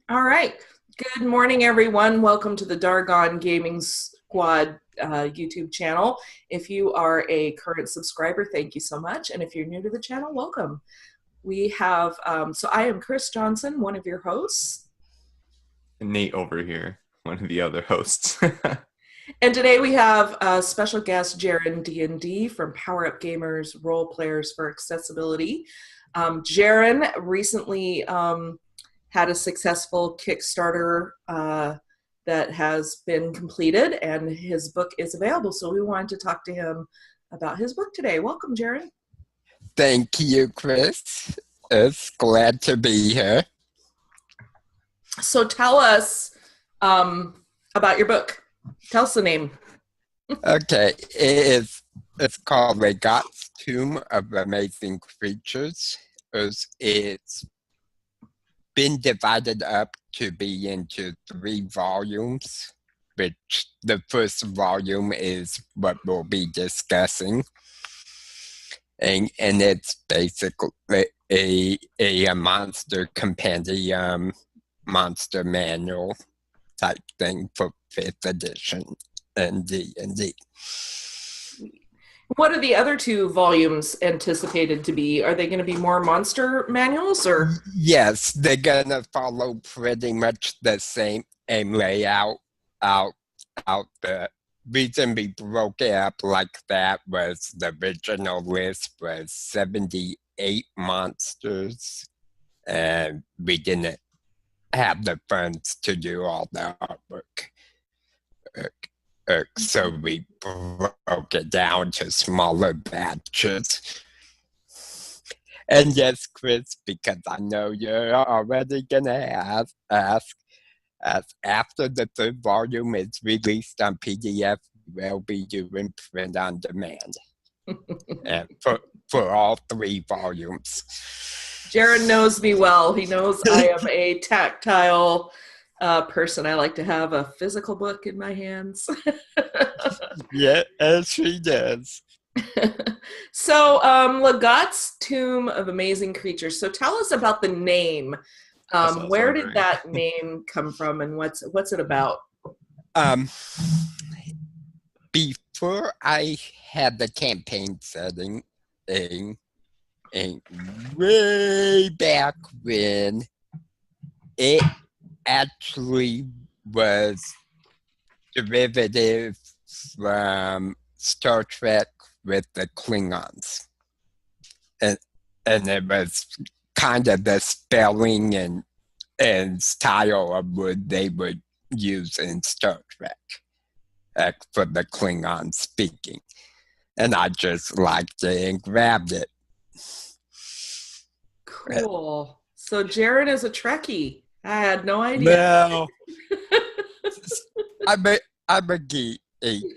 All right. Good morning, everyone. Welcome to the Dargon Gaming Squad YouTube channel. If you are a current subscriber, thank you so much. And if you're new to the channel, welcome. We have, so I am Chris Johnson, one of your hosts. Nate over here, one of the other hosts. And today we have a special guest, Jarin DND from Power Up Gamers Role Players for Accessibility. Jarin recently had a successful Kickstarter that has been completed, and his book is available. So we wanted to talk to him about his book today. Welcome, Jarin. Thank you, Chris. It's glad to be here. So tell us about your book. Tell us the name. Okay, it's called The God's Tomb of Amazing Creatures. It's been divided up to be into 3 volumes, which the first volume is what we'll be discussing. And it's basically a monster compendium, monster manual type thing for 5th edition and D&D. What are the other 2 volumes anticipated to be? Are they going to be more monster manuals, or? Yes, they're going to follow pretty much the same layout. The reason we broke it up like that was the original list was 78 monsters, and we didn't have the funds to do all the artwork. So we broke it down to smaller batches. And yes, Chris, because I know you're already going to ask, as after the 3rd volume is released on PDF, we'll be doing print on demand. And for all 3 volumes. Jarin knows me well. He knows I am a tactile person. I like to have a physical book in my hands. Yeah, as she does. So, Lagat's Tomb of Amazing Creatures. So tell us about the name. Where did that name come from, and what's it about? Before I had the campaign setting, and way back when, it actually was derivative from Star Trek with the Klingons. And it was kind of the spelling and style of what they would use in Star Trek for the Klingon speaking. And I just liked it and grabbed it. Cool. So Jarin is a Trekkie. I had no idea. No. I'm a geek.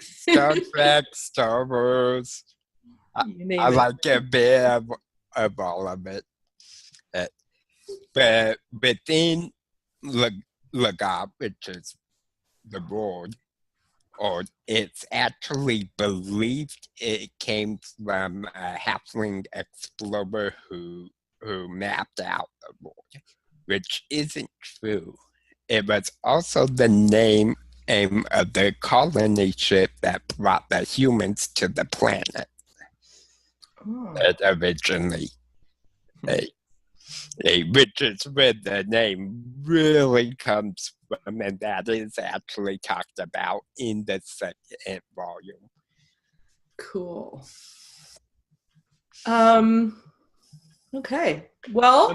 Star Trek, Star Wars. I like a bit of all of it. But within Lagat, which is the word, or it's actually believed it came from a halfling explorer who mapped out the world, which isn't true. It was also the name of the colony ship that brought the humans to the planet. It originally, which is where the name really comes from, and that is actually talked about in the 2nd volume. Cool. Okay. Well,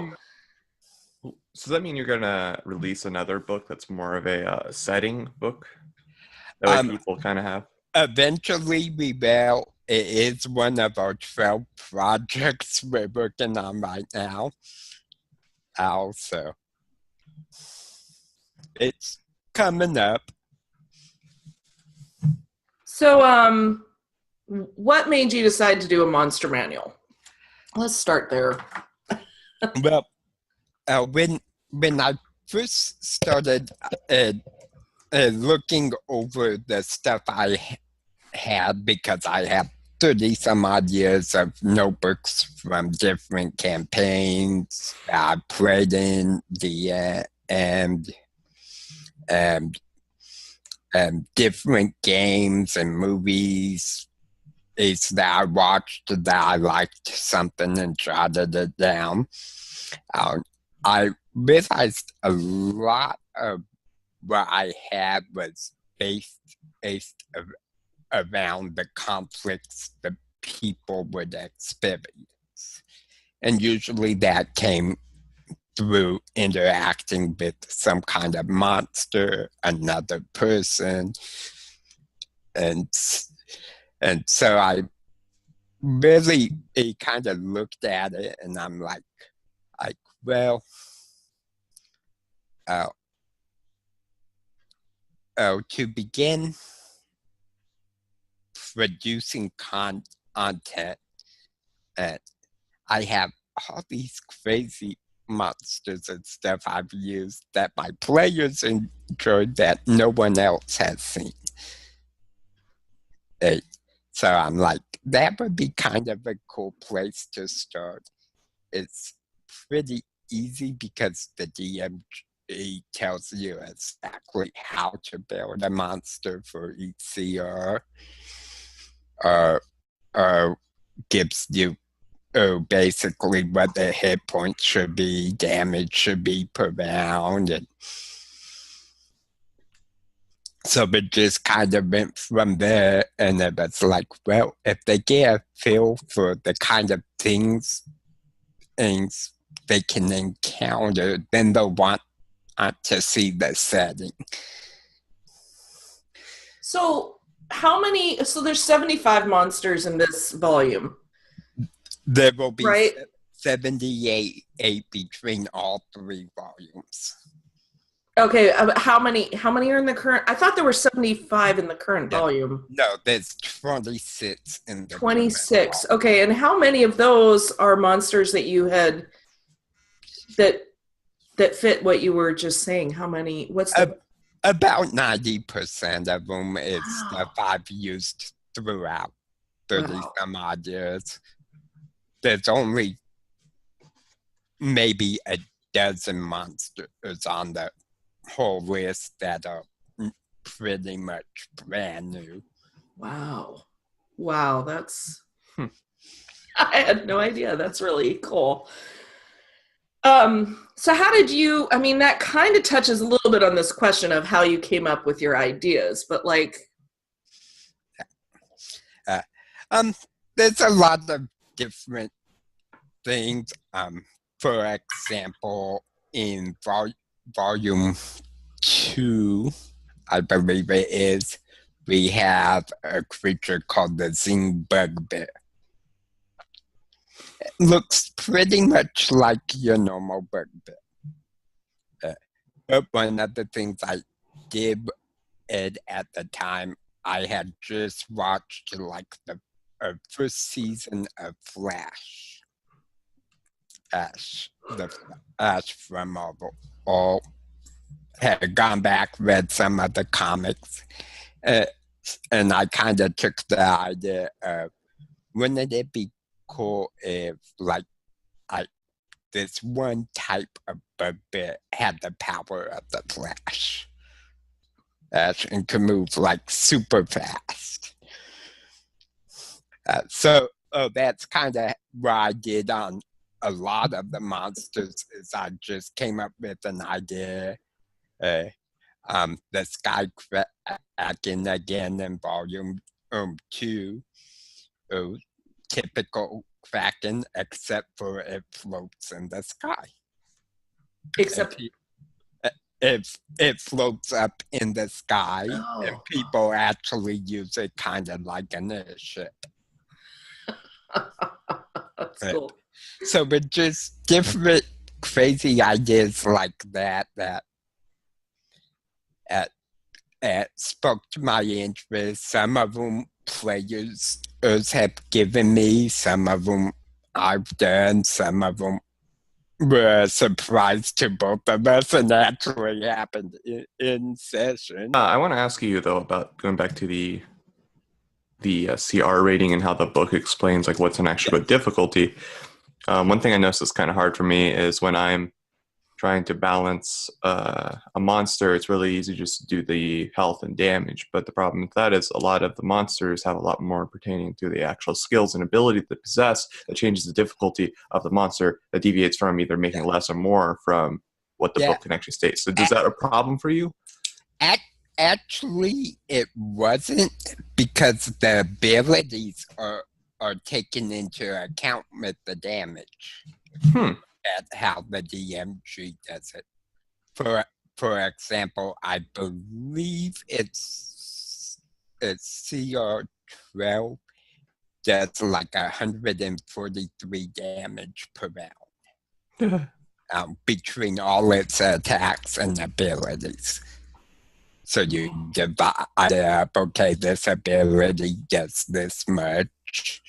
So does that mean you're going to release another book that's more of a setting book that people kind of have? Eventually we will. It is one of our 12 projects we're working on right now. Also, it's coming up. So, what made you decide to do a monster manual? Let's start there. Well, when I first started looking over the stuff I had, because I have 30 some odd years of notebooks from different campaigns I played in, and and different games and movies is that I watched that I liked something and jotted it down. I realized a lot of what I had was based around the conflicts the people would experience. And usually that came through interacting with some kind of monster, another person. And so I really kind of looked at it and I'm like, well, to begin producing content, I have all these crazy monsters and stuff I've used that my players enjoyed that no one else has seen. So I'm like, that would be kind of a cool place to start. It's pretty easy because the DM tells you exactly how to build a monster for each CR, or gives you basically what the hit points should be, damage should be per round, and so it just kind of went from there. And it was like, well, if they get a feel for the kind of things they can encounter, then they'll want to see the setting. So there's 75 monsters in this volume. There will be right? 78 between all 3 volumes. Okay, how many are in the current? I thought there were 75 in the current volume. No, there's 26 in the 26. Okay, and how many of those are monsters that you had that fit what you were just saying? How many? What's the about 90% of them is stuff I've used throughout 30 some odd years. There's only maybe a dozen monsters on the whole list that are pretty much brand new. Wow, that's I had no idea. That's really cool. So how did you, I mean, that kind of touches a little bit on this question of how you came up with your ideas, but like there's a lot of different things. For example, in volume 2, I believe it is, we have a creature called the Zing Bugbear. It looks pretty much like your normal bugbear. But one of the things I did at the time, I had just watched like the first season of Flash. The Flash from Marvel. Or had gone back, read some of the comics, and I kind of took the idea of, wouldn't it be cool if like this one type of bugbear had the power of the Flash and could move like super fast. So that's kind of what I did on a lot of the monsters, is I just came up with an idea. The Sky Kraken again in volume 2. Typical Kraken, except for it floats in the sky. Except it floats up in the sky, and people actually use it kind of like an airship. That's cool. So with just different crazy ideas like that spoke to my interest. Some of them players have given me, some of them I've done, some of them were a surprise to both of us and actually happened in session. I want to ask you, though, about going back to the CR rating and how the book explains like what's an actual difficulty. One thing I notice is kind of hard for me is when I'm trying to balance a monster, it's really easy just to do the health and damage. But the problem with that is a lot of the monsters have a lot more pertaining to the actual skills and ability they possess that changes the difficulty of the monster, that deviates from either making less or more from what the book can actually state. So is that a problem for you? Actually, it wasn't, because the abilities are taken into account with the damage. At how the DMG does it. For example, I believe it's CR 12 does like 143 damage per round between all its attacks and abilities. So you divide it up. Okay, this ability gets this much.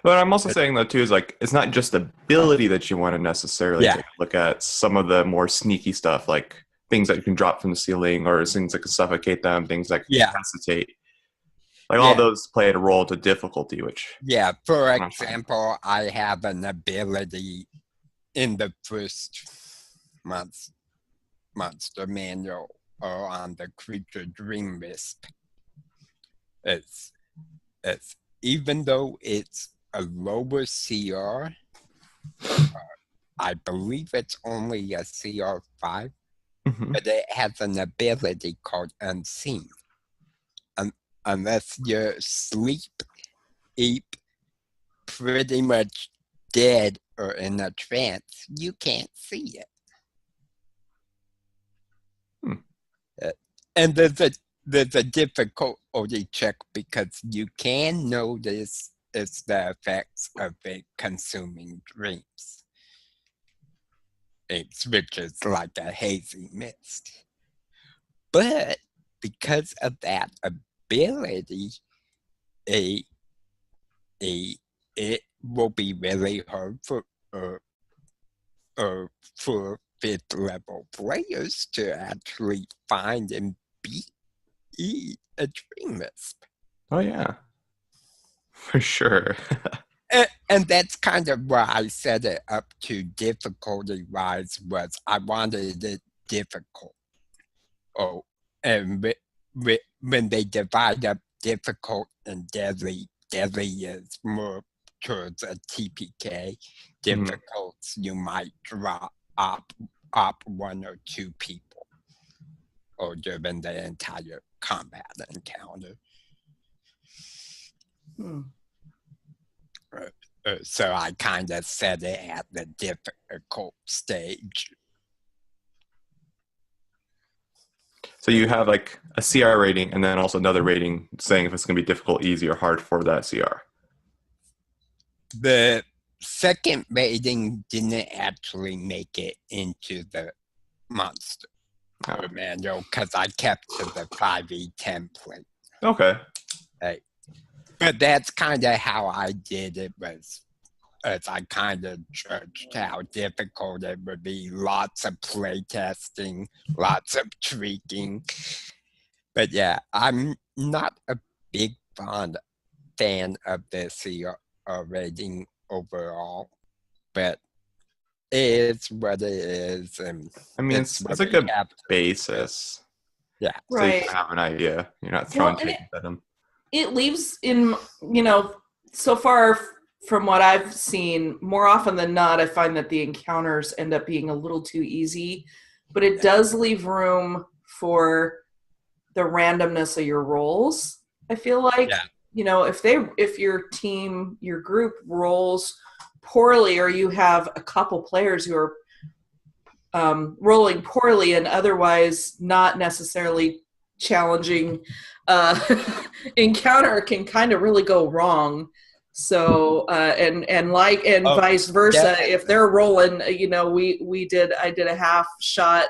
But I'm also saying, though, too, is like, it's not just ability that you want to necessarily take a look at. Some of the more sneaky stuff, like things that you can drop from the ceiling, or things that can suffocate them, things that can incapacitate. Like, all those play a role to difficulty, which... Yeah, for example, I have an ability in the first monster manual or on the creature Dream Wisp. It's even though it's a lower CR, I believe it's only a CR 5, but it has an ability called Unseen. Unless you're asleep, eat, pretty much dead, or in a trance, you can't see it. And there's a difficulty check, because you can notice it's the effects of it consuming dreams. Which is like a hazy mist. But because of that ability, it will be really hard for 5th level players to actually find and beat a Dream Wisp. Oh, yeah. For sure. And that's kind of why I set it up to difficulty-wise, was I wanted it difficult. And when they divide up difficult and deadly is more towards a TPK. Difficult, you might drop up 1 or 2 people, or during the entire combat encounter. So I kind of set it at the difficult stage. So you have like a CR rating and then also another rating saying if it's going to be difficult, easy, or hard for that CR. The second rating didn't actually make it into the monster manual, because I kept to the 5e template. Okay. But that's kind of how I did it, was as I kind of judged how difficult it would be. Lots of play testing, lots of tweaking. But yeah, I'm not a big fan of the CR rating overall, but it's what it is. And I mean, it's a good basis. Yeah. So you can have an idea. You're not throwing chickens at them. It leaves in, so far from what I've seen, more often than not, I find that the encounters end up being a little too easy, but it does leave room for the randomness of your rolls. I feel like, if your team, your group rolls poorly, or you have a couple players who are rolling poorly and otherwise not necessarily challenging encounter, can kind of really go wrong. So vice versa. If they're rolling, I did a half shot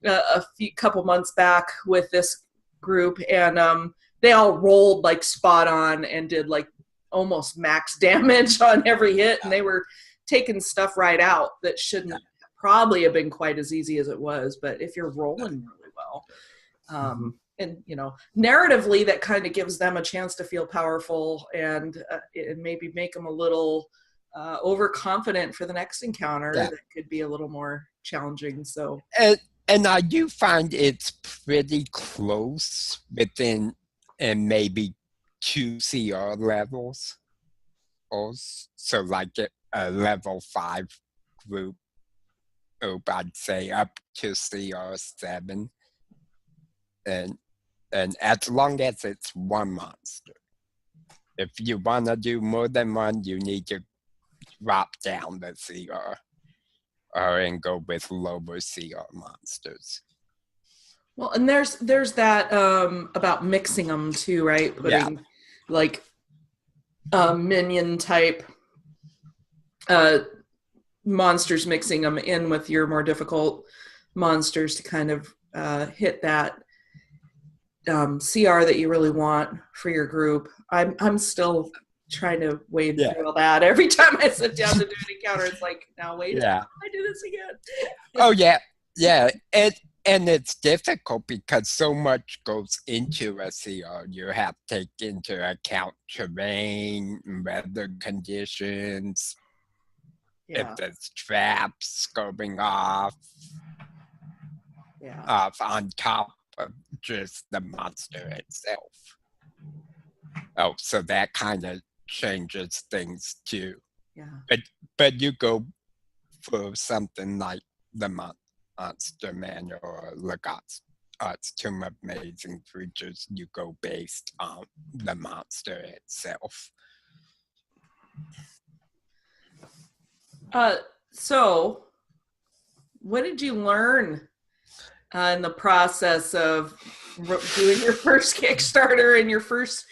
a couple months back with this group, and they all rolled like spot on and did like almost max damage on every hit, and they were taking stuff right out that shouldn't probably have been quite as easy as it was. But if you're rolling really well, and narratively, that kind of gives them a chance to feel powerful, and maybe make them a little overconfident for the next encounter Yeah. that could be a little more challenging. So And I do find it's pretty close within and maybe 2 CR levels. So like a level 5 group, I'd say up to CR7. And as long as it's one monster. If you want to do more than one, you need to drop down the CR and go with lower CR monsters. well, and there's that about mixing them too, right? Putting like minion type monsters, mixing them in with your more difficult monsters to kind of hit that CR that you really want for your group. I'm still trying to wade through all that. Every time I sit down to do an encounter, it's like, now wait, I do this again. Oh yeah. And it's difficult because so much goes into a CR. You have to take into account terrain, weather conditions, if there's traps going off on top of just the monster itself. Oh, so that kind of changes things too. Yeah. But you go for something like the Monster Manual or Legate's Tome of Amazing Creatures, you go based on the monster itself. So what did you learn in the process of doing your first Kickstarter and your first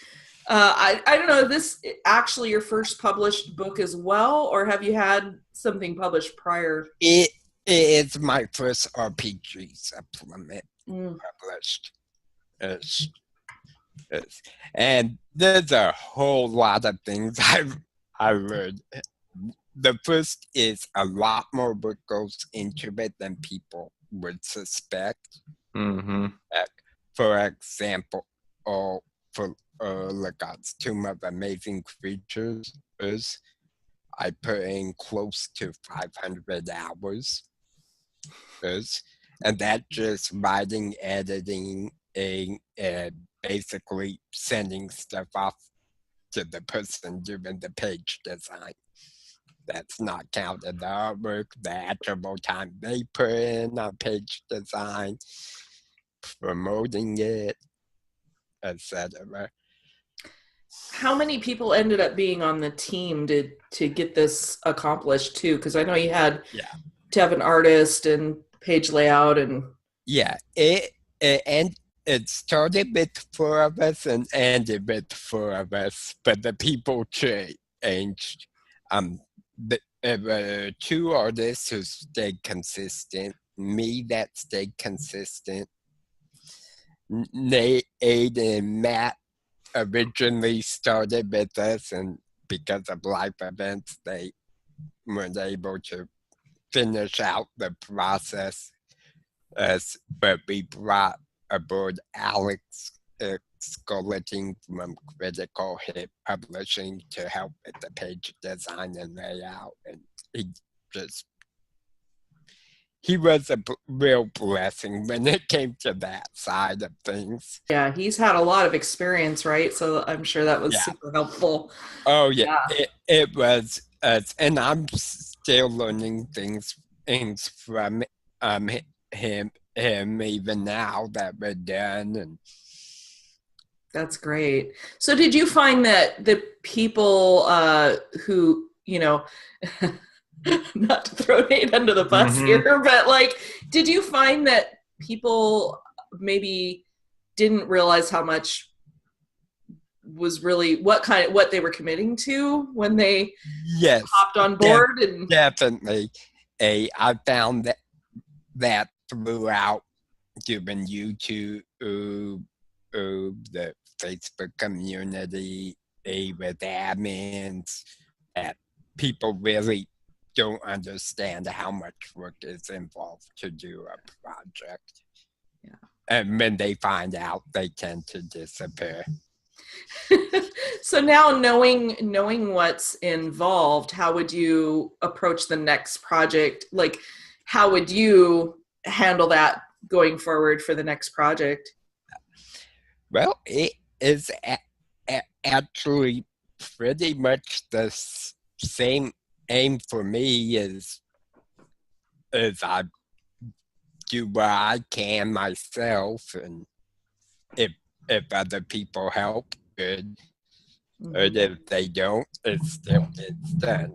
I don't know, this actually your first published book as well, or have you had something published prior? It is my first RPG supplement published. And there's a whole lot of things I learned. The first is a lot more work goes into it than people would suspect. Mm-hmm. For example, for Legate's Tome of Amazing Creatures, I put in close to 500 hours. And that's just writing, editing, and basically sending stuff off to the person doing the page design. That's not counted the artwork, the actual time they put in on page design, promoting it, etc. How many people ended up being on the team to get this accomplished too? Because I know you had to have an artist and page layout and it started with 4 of us and ended with 4 of us, but the people changed. There were 2 artists who stayed consistent. Me that stayed consistent. Nate, Aiden, and Matt originally started with us, and because of life events, they weren't able to finish out the process. But we brought aboard Alex Skolleting from Critical Hit Publishing to help with the page design and layout, and he was a real blessing when it came to that side of things. Yeah, he's had a lot of experience, right? So I'm sure that was super helpful. Oh yeah. It was, and I'm still learning things from him even now that we're done. And that's great. So did you find that the people who, not to throw Nate under the bus here, but like, did you find that people maybe didn't realize how much was really what they were committing to when they hopped on board? And definitely. I found that throughout doing YouTube, the Facebook community, with admins, that people really don't understand how much work is involved to do a project. Yeah. And when they find out, they tend to disappear. So now knowing what's involved, how would you approach the next project? Like, how would you handle that going forward for the next project? Well, it is actually pretty much the same aim for me as I do what I can myself, and if other people help, good. And if they don't, it still gets done.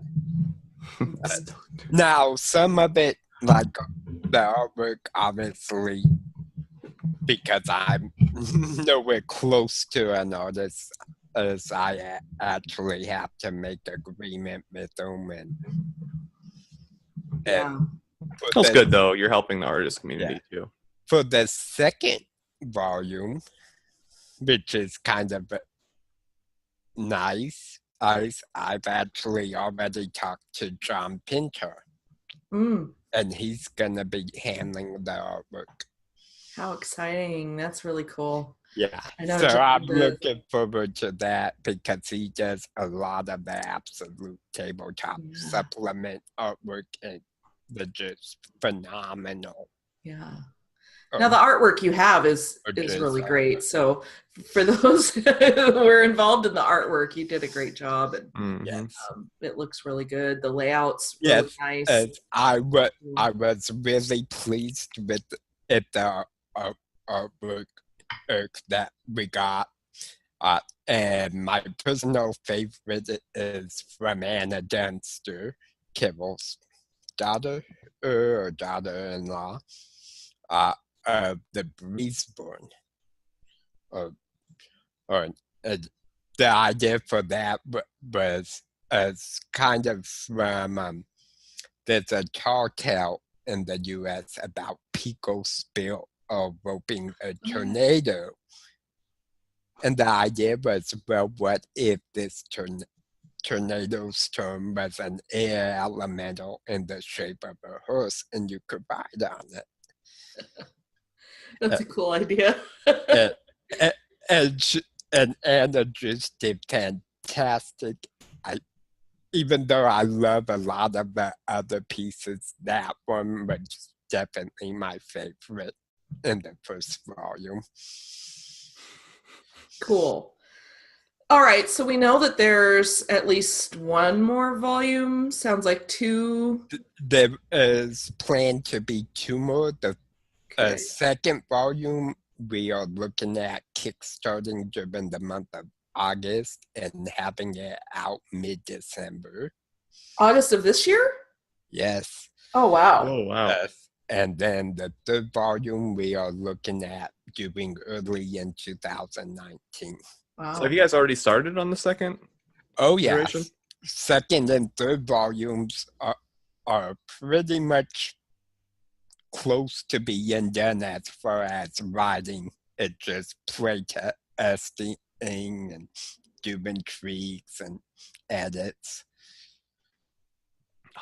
Now, some of it, like the artwork, obviously, because I'm nowhere close to an artist, as I actually have to make agreement with them. Yeah. That's good, though. You're helping the artist community, too. For the second volume, which is kind of nice, I've actually already talked to John Pinter, and he's going to be handling the artwork. How exciting. That's really cool. Yeah, so I'm looking forward to that because he does a lot of the absolute tabletop supplement artwork, and they're just phenomenal. Yeah. Now the artwork you have is really great. So for those who were involved in the artwork, you did a great job, and it looks really good. The layout's really nice. I was really pleased with the artwork that we got. And my personal favorite is from Anna Dunster, Kibble's daughter or daughter-in-law, of the Breezeborn. The idea for that was as kind of from there's a tall tale in the U.S. about Pico spill of roping a tornado. And the idea was, well, what if this tornado storm was an air elemental in the shape of a horse and you could ride on it? That's a cool idea. and Anna just did fantastic. Even though I love a lot of the other pieces, that one was definitely my favorite in the first volume. Cool. All right, so we know that there's at least one more volume. Sounds like two. There is planned to be two more. The second volume we are looking at kickstarting during the month of August and having it out mid-December. August of this year? Yes. Oh, wow. Oh, wow. And then the third volume we are looking at doing early in 2019. Wow. So have you guys already started on the second? Oh, yes. Iteration? Second and third volumes are pretty much close to being done as far as writing. It's just play testing and doing tweaks and edits.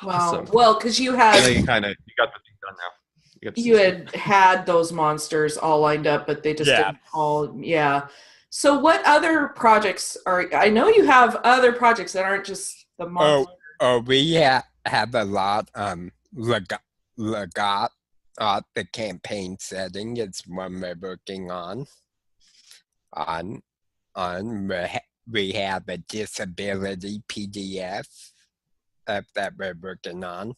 Wow. Well, because you got the thing done now. You had those monsters all lined up, but they just didn't all. Yeah. So what other projects I know you have other projects that aren't just the monsters. We have a lot. Legat, the campaign setting is one we're working on. We have a disability PDF that we're working on,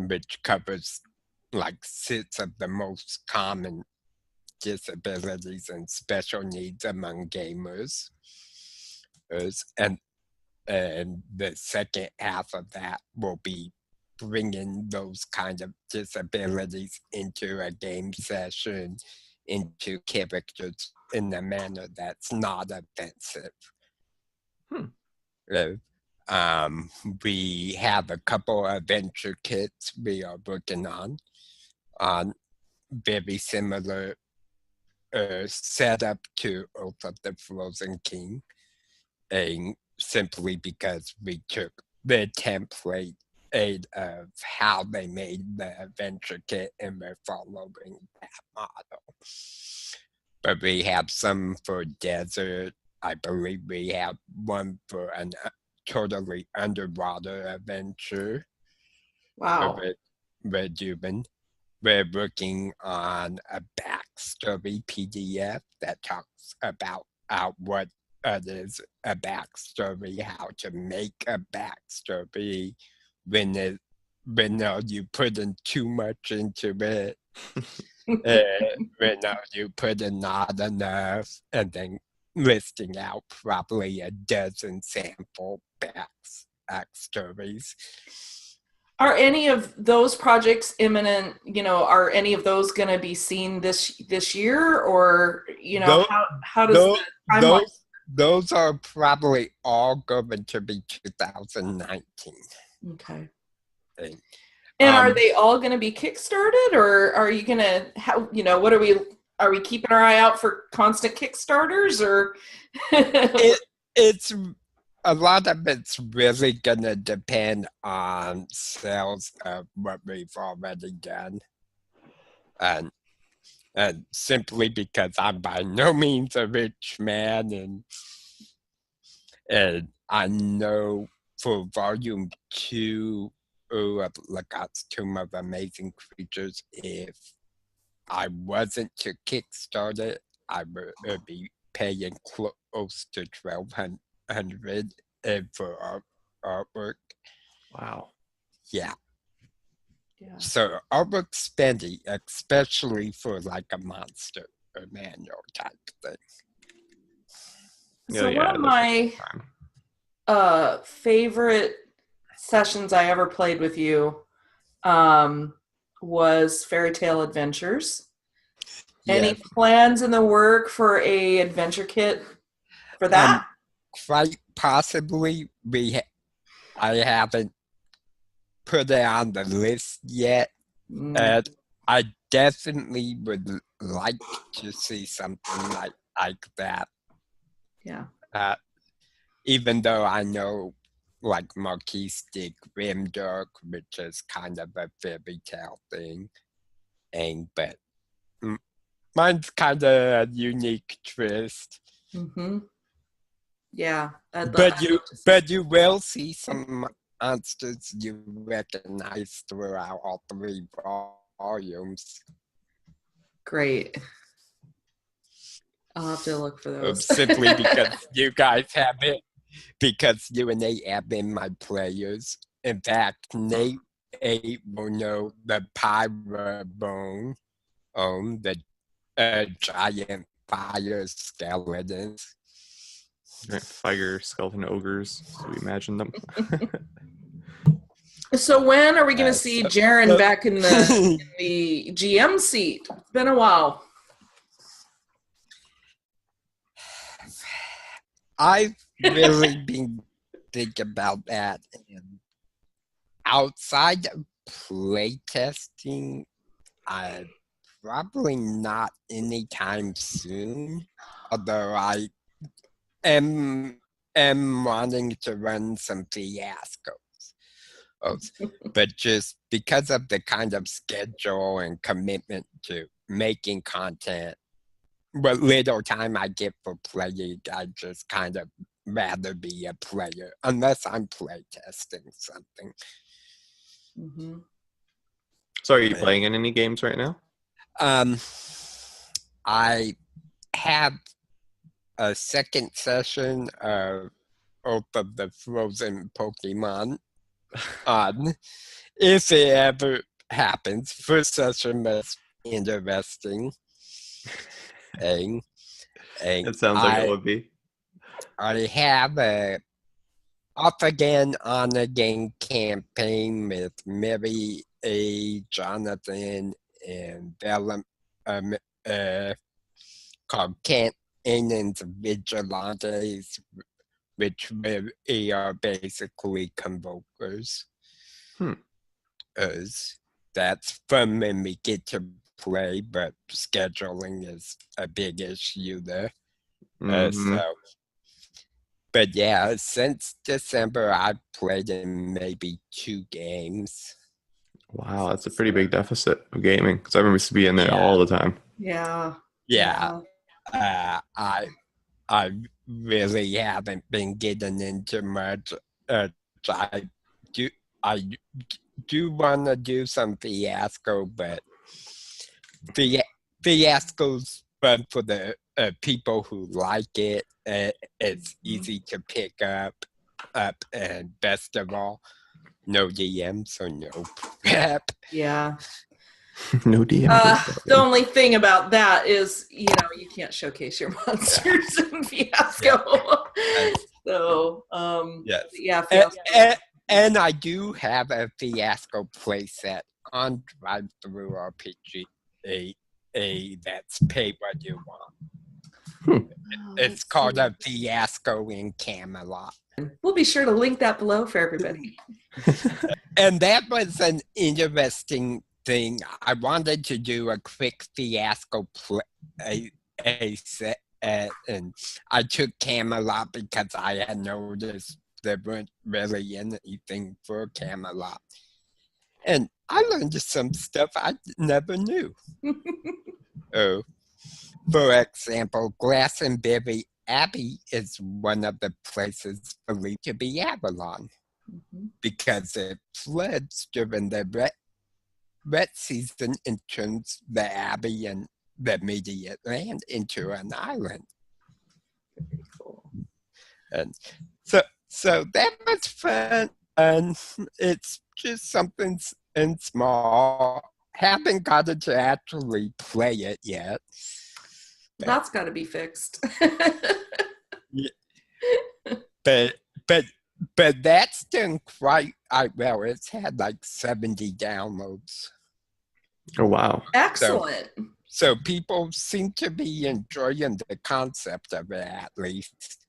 which covers like 6 of the most common disabilities and special needs among gamers. And the second half of that will be bringing those kind of disabilities into a game session, into characters in a manner that's not offensive. We have a couple of adventure kits we are working on very similar setup to Oath of the Frozen King, simply because we took the template of how they made the adventure kit and we're following that model. but we have some for desert. I believe we have one for an totally underwater adventure. Wow. We're doing. We're working on a backstory PDF that talks about what it is a backstory, how to make a backstory when you put in too much into it, when you put in not enough, and then listing out probably a dozen sample backstories. Are any of those projects imminent? Are any of those going to be seen this year, or how does the timeline? Those are probably all going to be 2019. Okay. And are they all going to be Kickstarted, or are you going to? What are we keeping our eye out for constant Kickstarters, or? It's a lot of it's really gonna depend on sales of what we've already done, and simply because I'm by no means a rich man, and I know for Volume 2 of Legate's Tome of Amazing Creatures, if I wasn't to kickstart it, I would be paying close to $1,200 for artwork. Wow. Yeah. So artwork's spendy, especially for like a monster or manual type thing. So one of my favorite sessions I ever played with you was Fairy Tale Adventures. Any plans in the work for a adventure kit for that? Quite possibly. I haven't put it on the list yet. And I definitely would like to see something like that. Yeah. Even though I know like Marquise did Grimdark, which is kind of a fairy tale thing. But mine's kind of a unique twist. Mm-hmm. Yeah. But you will see some monsters you recognize throughout all 3 volumes. Great. I'll have to look for those. Simply because you guys have it. Because you and Nate have been my players. In fact, Nate will know the Pyrabone, the giant fire skeletons. Fire skeleton ogres, so we imagine them. So when are we going to see Jarin back in the GM seat? It's been a while. I've really been thinking about that. And outside of playtesting, probably not anytime soon. Although I am wanting to run some fiascos. But just because of the kind of schedule and commitment to making content, what little time I get for playing, I just kind of rather be a player, unless I'm playtesting something. Mm-hmm. So are you playing in any games right now? I have a second session of Oath of the Frozen Pokemon on, if it ever happens. First session was interesting. It sounds like it would be. I have a off again, on again campaign with Merij, Jonathan, and Bella, called Canaan's Vigilantes, which we are basically convokers. That's fun when we get to play, but scheduling is a big issue there. But yeah, since December, I've played in maybe 2 games. Wow, that's a pretty big deficit of gaming, because I remember used to be in there all the time. Yeah. I really haven't been getting into much. I do I do want to do some Fiasco, but Fiasco's fun for the people who like it. It's easy to pick up, and best of all, no DM, so no prep. Yeah. No DM. The only thing about that is, you can't showcase your monsters in Fiasco. So, yes. yeah, Fiasco. And I do have a Fiasco playset on Drive Thru RPG. That's pay what you want. It's called a Fiasco in Camelot. We'll be sure to link that below for everybody. And that was an interesting thing. I wanted to do a quick Fiasco set, and I took Camelot because I had noticed there weren't really anything for Camelot. And I learned some stuff I never knew. For example, Glastonbury Abbey is one of the places believed to be Avalon, because it floods during the wet season and turns the abbey and the immediate land into an island. Very cool. And so that was fun, and it's just something small. Haven't gotten to actually play it yet. That's got to be fixed. But that's done quite well. It's had like 70 downloads. Oh wow! Excellent. So people seem to be enjoying the concept of it, at least.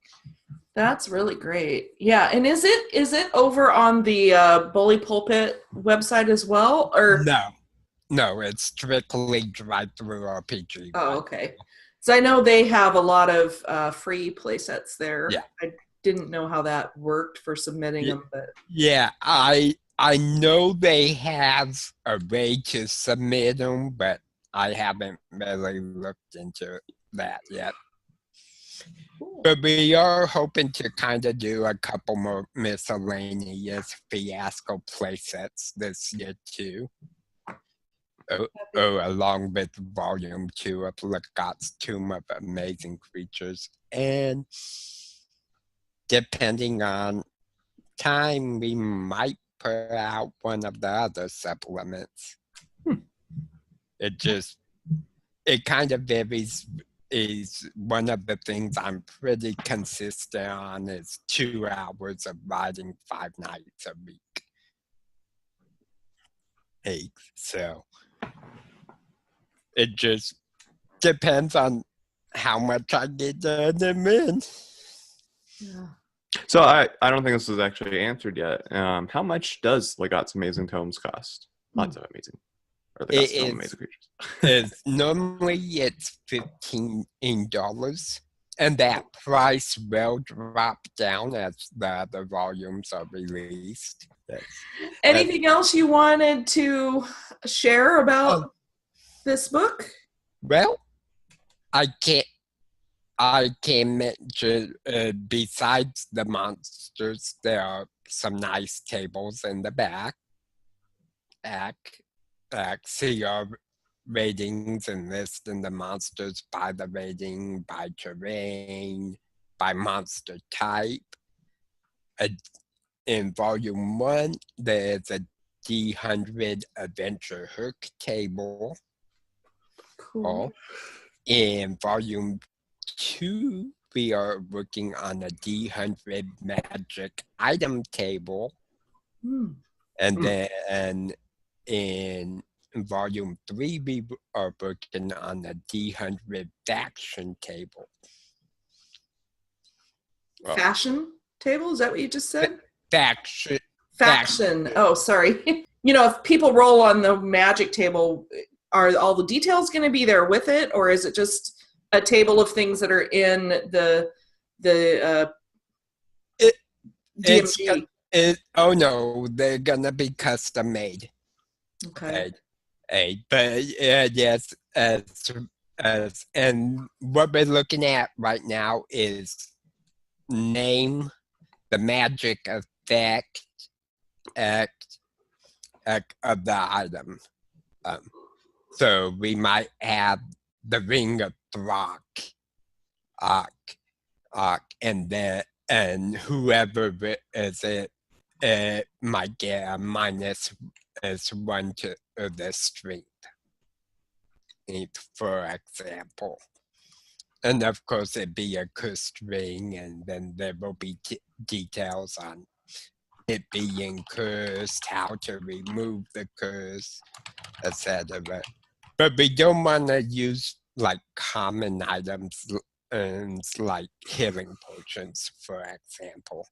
That's really great. Yeah, and is it over on the Bully Pulpit website as well, or no? It's strictly Drive Thru RPG. Oh, okay. So I know they have a lot of free playsets there. Yeah. I didn't know how that worked for submitting them, but yeah, I know they have a way to submit them, but I haven't really looked into that yet. cool. But we are hoping to kind of do a couple more miscellaneous Fiasco playsets this year too. Along with Volume 2 of Legat's Tomb of Amazing Creatures. And depending on time, we might put out one of the other supplements. It kind of varies. Is one of the things I'm pretty consistent on is 2 hours of writing 5 nights a week. So it just depends on how much I get done and when. Yeah. So I don't think this was actually answered yet. How much does Legat's Amazing Tomes cost? Lots of amazing. Or Legat's Tome Amazing Creatures. Normally it's $15, and that price will drop down as the other volumes are released. Anything else you wanted to share about this book? Well, I can mention, besides the monsters, there are some nice tables in the back. See our ratings and listing the monsters by the rating, by terrain, by monster type. In Volume 1, there's a D100 Adventure Hook table. Cool. In Volume 2, we are working on a D100 Magic Item table. And then in Volume 3, we are working on a D100 Faction table. Fashion table? Is that what you just said? Faction. Oh, sorry. If people roll on the magic table, are all the details going to be there with it, or is it just a table of things that are in the DMG? Oh no, they're gonna be custom made. Okay. But yes, And what we're looking at right now is name, the magic effect of the item. So we might have the Ring of Throck, and whoever is it might get a minus as 1 to the strength, for example. And of course, it'd be a cursed ring, and then there will be details on it being cursed, how to remove the curse, etc. But we don't want to use like common items like healing potions, for example.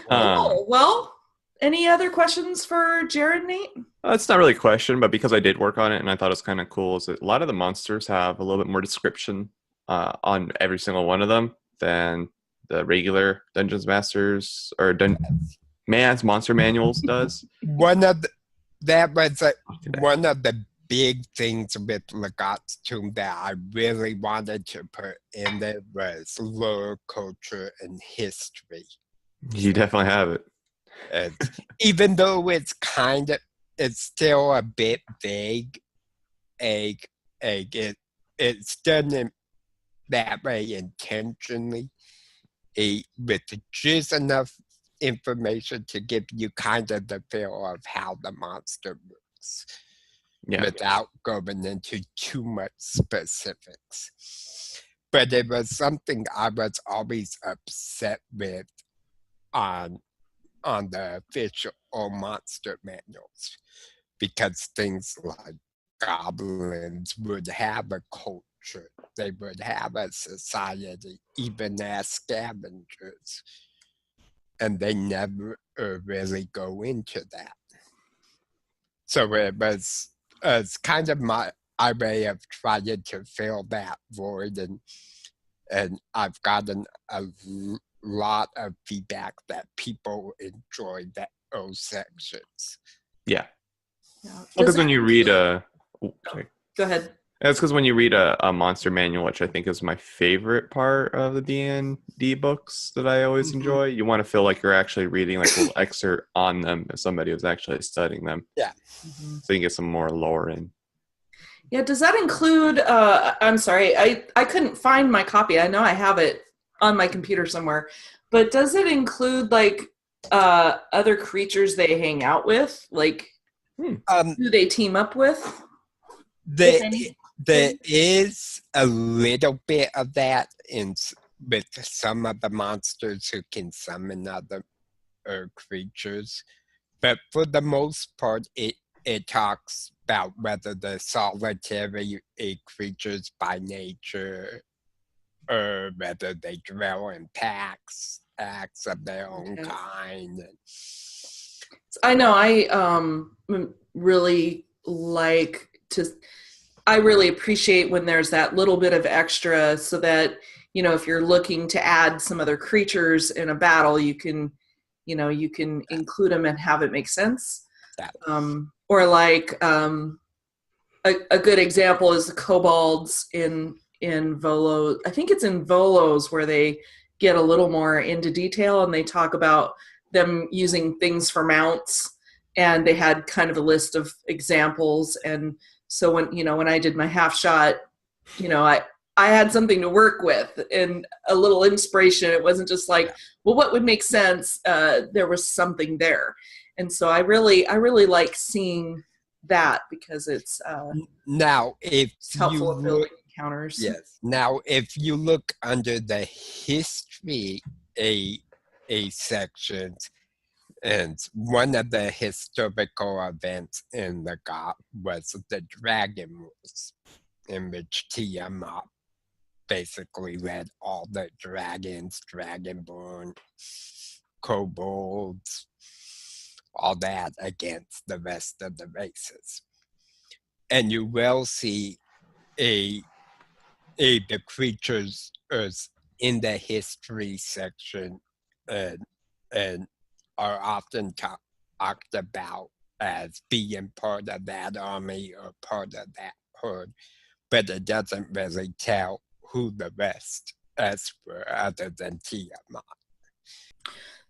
Well, any other questions for Jarin, Nate? It's not really a question, but because I did work on it and I thought it was kind of cool, is that a lot of the monsters have a little bit more description on every single one of them than the regular Dungeons Masters or Monster Manuals does. One of the big things with Legat's Tomb that I really wanted to put in there was lore, culture, and history. You definitely have it. Even though it's still a bit vague, it's done that way intentionally, with just enough information to give you kind of the feel of how the monster works, without going into too much specifics. But it was something I was always upset with on the official monster manuals, because things like goblins would have a culture, they would have a society, even as scavengers, and they never really go into that. So it was kind of my way of trying to fill that void, and I've gotten a lot of feedback that people enjoy those sections. Yeah. Because when you read Go ahead. That's because when you read a monster manual, which I think is my favorite part of the D&D books that I always enjoy, you want to feel like you're actually reading like a little excerpt on them as somebody who's actually studying them. Yeah. So you get some more lore in. Yeah, does that include, I'm sorry, I couldn't find my copy. I know I have it on my computer somewhere, but does it include like other creatures they hang out with? Like, who they team up with? There is a little bit of that with some of the monsters who can summon other creatures, but for the most part, it talks about whether they're solitary creatures by nature, or whether they dwell in packs of their own kind. I know I really like to. I really appreciate when there's that little bit of extra, so that, you know, if you're looking to add some other creatures in a battle, you can include them and have it make sense. Or like a good example is the kobolds in Volo. I think it's in Volos where they get a little more into detail, and they talk about them using things for mounts, and they had kind of a list of examples. And so when I did my half shot, I had something to work with and a little inspiration. It wasn't just like, well, what would make sense? There was something there. And so I really like seeing that, because it's helpful in building encounters. Yes. Now, if you look under the history sections, and one of the historical events in the GOT was the Dragon Wars, in which Tiamat basically led all the dragons, Dragonborn, kobolds, all that against the rest of the races. And you will see the creatures in the history section and are often talked about as being part of that army or part of that horde, but it doesn't really tell who the rest is for other than Tiamat.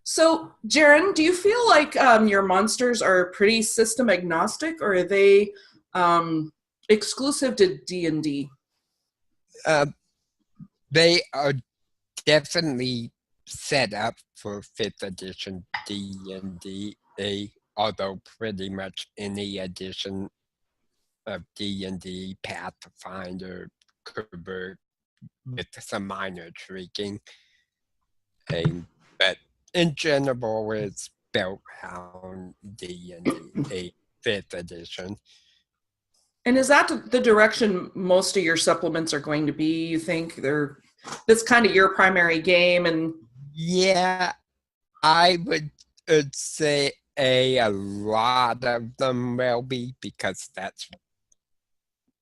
So, Jarin, do you feel like your monsters are pretty system agnostic, or are they exclusive to D&D? They are definitely set up for 5th edition D&D, although pretty much any edition of D&D, Pathfinder, could work with some minor tweaking. But in general, it's built around D&D, 5th edition. And is that the direction most of your supplements are going to be? You think that's kind of your primary game? And yeah, I would say a lot of them will be, because that's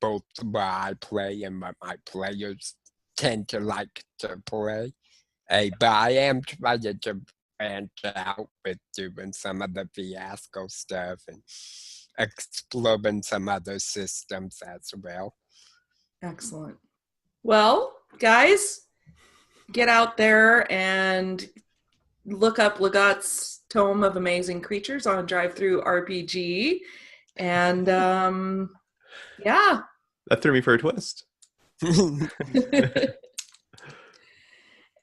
both what I play and what my players tend to like to play. But I am trying to branch out with doing some of the fiasco stuff and exploring some other systems as well. Excellent. Well, guys, get out there and look up Legate's Tome of Amazing Creatures on Drive Thru RPG. And yeah. That threw me for a twist.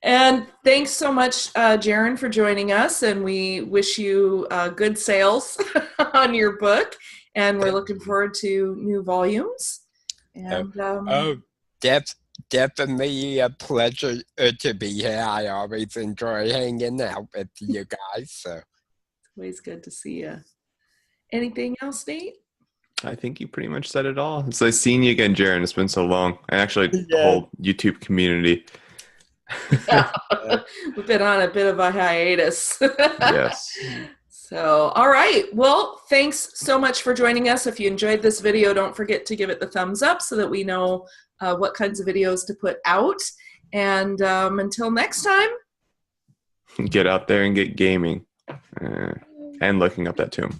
And thanks so much, Jarin, for joining us. And we wish you good sales on your book. And we're looking forward to new volumes. And definitely a pleasure to be here. I always enjoy hanging out with you guys. So it's always good to see you. Anything else, Nate? I think you pretty much said it all. It's like seeing you again, Jarin. It's been so long. And actually, the whole YouTube community. We've been on a bit of a hiatus. Yes. So, all right. Well, thanks so much for joining us. If you enjoyed this video, don't forget to give it the thumbs up so that we know what kinds of videos to put out. And until next time. Get out there and get gaming. And looking up that tomb.